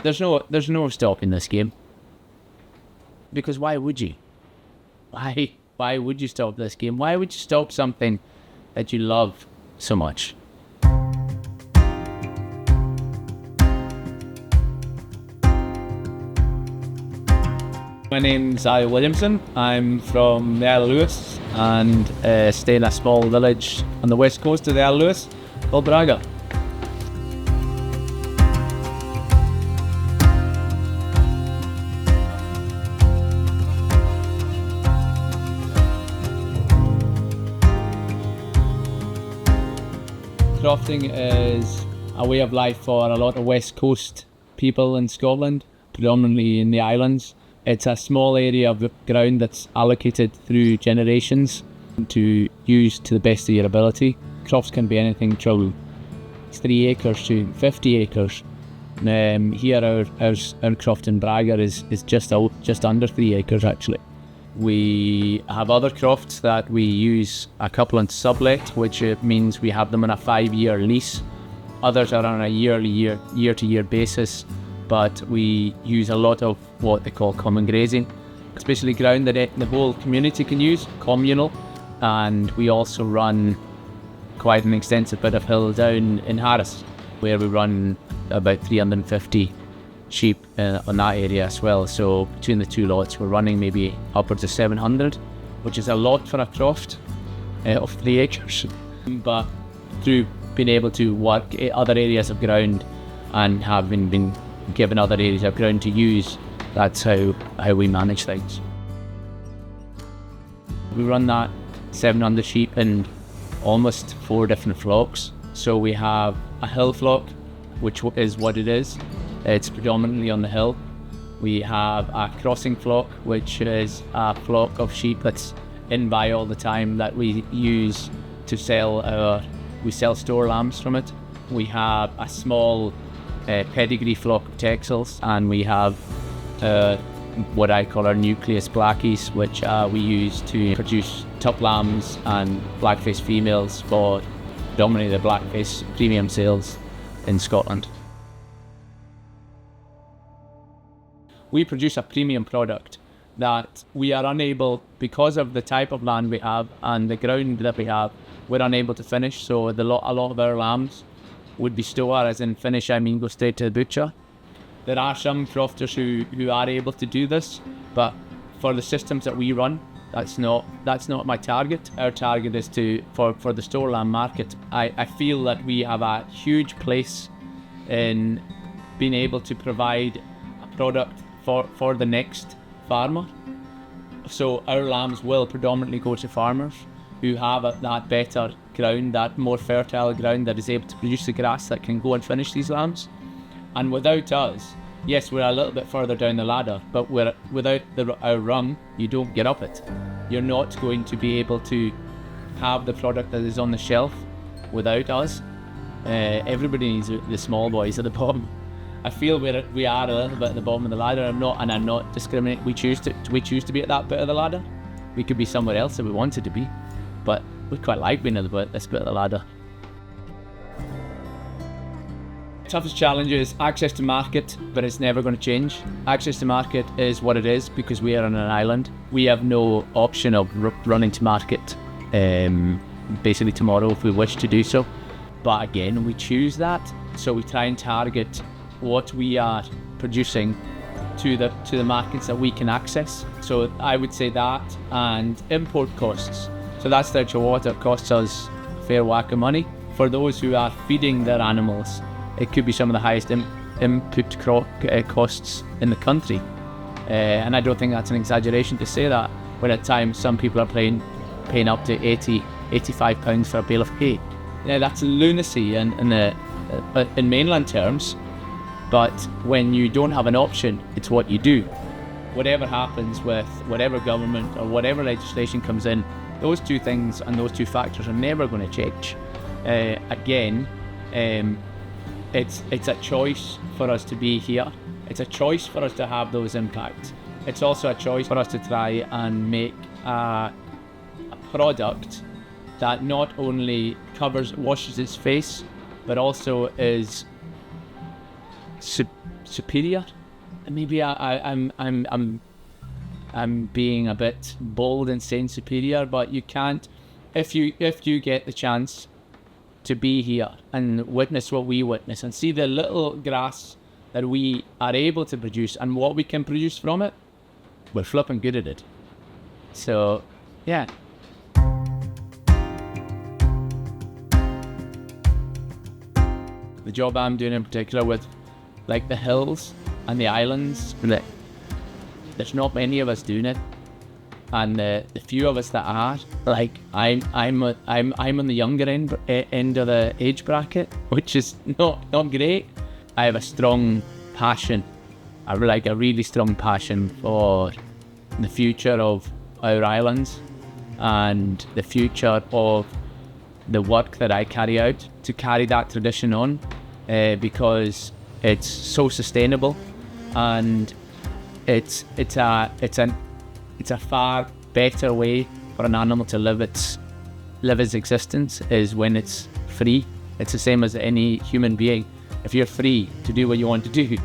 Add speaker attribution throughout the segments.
Speaker 1: there's no stopping this game. Because why would you? Why would you stop this game? Why would you stop something that you love so much? My name's Ally Williamson. I'm from the Isle of Lewis and stay in a small village on the west coast of the Isle of Lewis called Braga. Crofting is a way of life for a lot of west coast people in Scotland, predominantly in the islands. It's a small area of ground that's allocated through generations to use to the best of your ability. Crofts can be anything from 3 acres to 50 acres. Here our croft in Braga is just under 3 acres actually. We have other crofts that we use a couple on sublet, which means we have them on a 5-year lease. Others are on a year-to-year basis, but we use a lot of what they call common grazing, especially ground that the whole community can use, communal. And we also run quite an extensive bit of hill down in Harris, where we run about 350 sheep on that area as well. So between the two lots we're running maybe upwards of 700, which is a lot for a croft of 3 acres. But through being able to work other areas of ground and having been given other areas of ground to use, that's how we manage things. We run that 700 sheep in almost 4 different flocks. So we have a hill flock, which is what it is. It's predominantly on the hill. We have a crossing flock, which is a flock of sheep that's in by all the time that we use to sell we sell store lambs from it. We have a small pedigree flock of Texels, and we have what I call our nucleus blackies, which we use to produce top lambs and blackface females for predominantly the blackface premium sales in Scotland. We produce a premium product that we are unable, because of the type of land we have and the ground that we have, we're unable to finish. So a lot of our lambs would be store, as in finish I mean go straight to the butcher. There are some crofters who are able to do this, but for the systems that we run, that's not my target. Our target is for the store lamb market. I feel that we have a huge place in being able to provide a product for the next farmer. So our lambs will predominantly go to farmers who have that better ground, that more fertile ground that is able to produce the grass that can go and finish these lambs. And without us, yes, we're a little bit further down the ladder, but without our rung, you don't get up it. You're not going to be able to have the product that is on the shelf without us. Everybody needs the small boys at the bottom. I feel we are a little bit at the bottom of the ladder. I'm not discriminating. We choose to be at that bit of the ladder. We could be somewhere else if we wanted to be, but we quite like being at this bit of the ladder. Toughest challenge is access to market, but it's never going to change. Access to market is what it is because we are on an island. We have no option of running to market basically tomorrow if we wish to do so. But again, we choose that, so we try and target what we are producing to the markets that we can access. So I would say that, and import costs. So that's the actual water costs us a fair whack of money. For those who are feeding their animals, it could be some of the highest input costs in the country. And I don't think that's an exaggeration to say that, when at times some people are paying up to £85 for a bale of hay. Yeah, that's lunacy in mainland terms, but when you don't have an option, it's what you do. Whatever happens with whatever government or whatever legislation comes in, those two things and those two factors are never going to change. Again, it's a choice for us to be here. It's a choice for us to have those impacts. It's also a choice for us to try and make a product that not only washes its face, but also is superior. Maybe I'm being a bit bold in saying superior, but you can't, if you get the chance to be here and witness what we witness and see the little grass that we are able to produce and what we can produce from it, we're flipping good at it. So, yeah. The job I'm doing in particular with like the hills and the islands, there's not many of us doing it, and the few of us that are, like I'm on the younger end of the age bracket, which is not great. I have a strong passion, a really strong passion for the future of our islands and the future of the work that I carry out to carry that tradition on, because it's so sustainable, and it's a far better way for an animal to live its existence is when it's free. It's the same as any human being. If you're free to do what you want to do,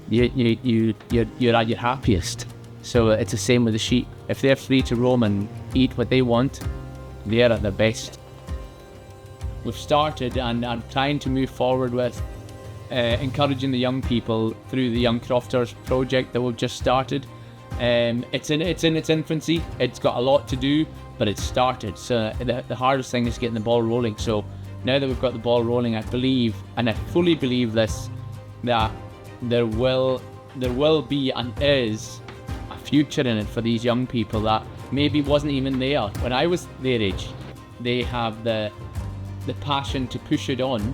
Speaker 1: you're at your happiest. So it's the same with the sheep. If they're free to roam and eat what they want, they're at their best. We've started, and I'm trying to move forward with encouraging the young people through the Young Crofters project that we've just started. It's in its infancy. It's got a lot to do, but it's started. So the hardest thing is getting the ball rolling. So now that we've got the ball rolling, I believe, and I fully believe this, that there will be and is a future in it for these young people that maybe wasn't even there when I was their age. They have the passion to push it on,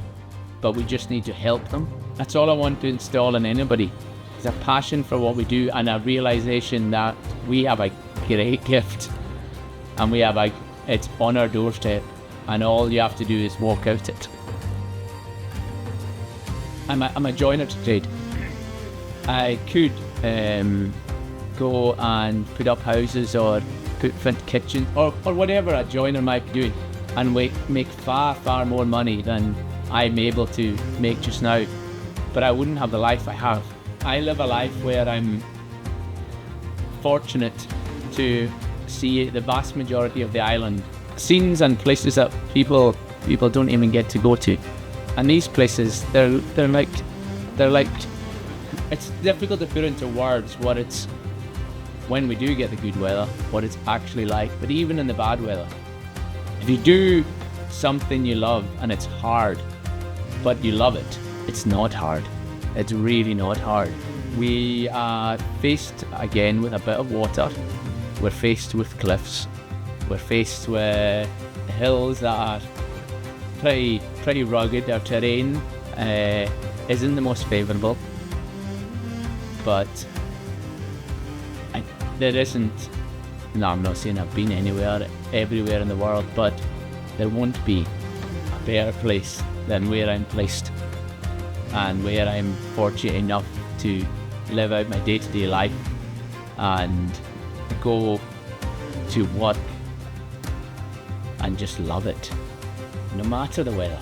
Speaker 1: but we just need to help them. That's all I want to install in anybody, is a passion for what we do and a realization that we have a great gift, and it's on our doorstep, and all you have to do is walk out it. I'm a joiner to trade. I could go and put up houses or put front kitchen or whatever a joiner might be doing, and make far more money than I'm able to make just now. But I wouldn't have the life I have. I live a life where I'm fortunate to see the vast majority of the island, scenes and places that people don't even get to go to. And these places, they're like, it's difficult to put into words what it's, when we do get the good weather, what it's actually like. But even in the bad weather, if you do something you love and it's hard, but you love it, it's not hard. It's really not hard. We are faced again with a bit of water. We're faced with cliffs. We're faced with hills that are pretty rugged. Our terrain isn't the most favourable, but there isn't. No, I'm not saying I've been everywhere in the world, but there won't be a better place than where I'm placed and where I'm fortunate enough to live out my day-to-day life and go to work and just love it, no matter the weather.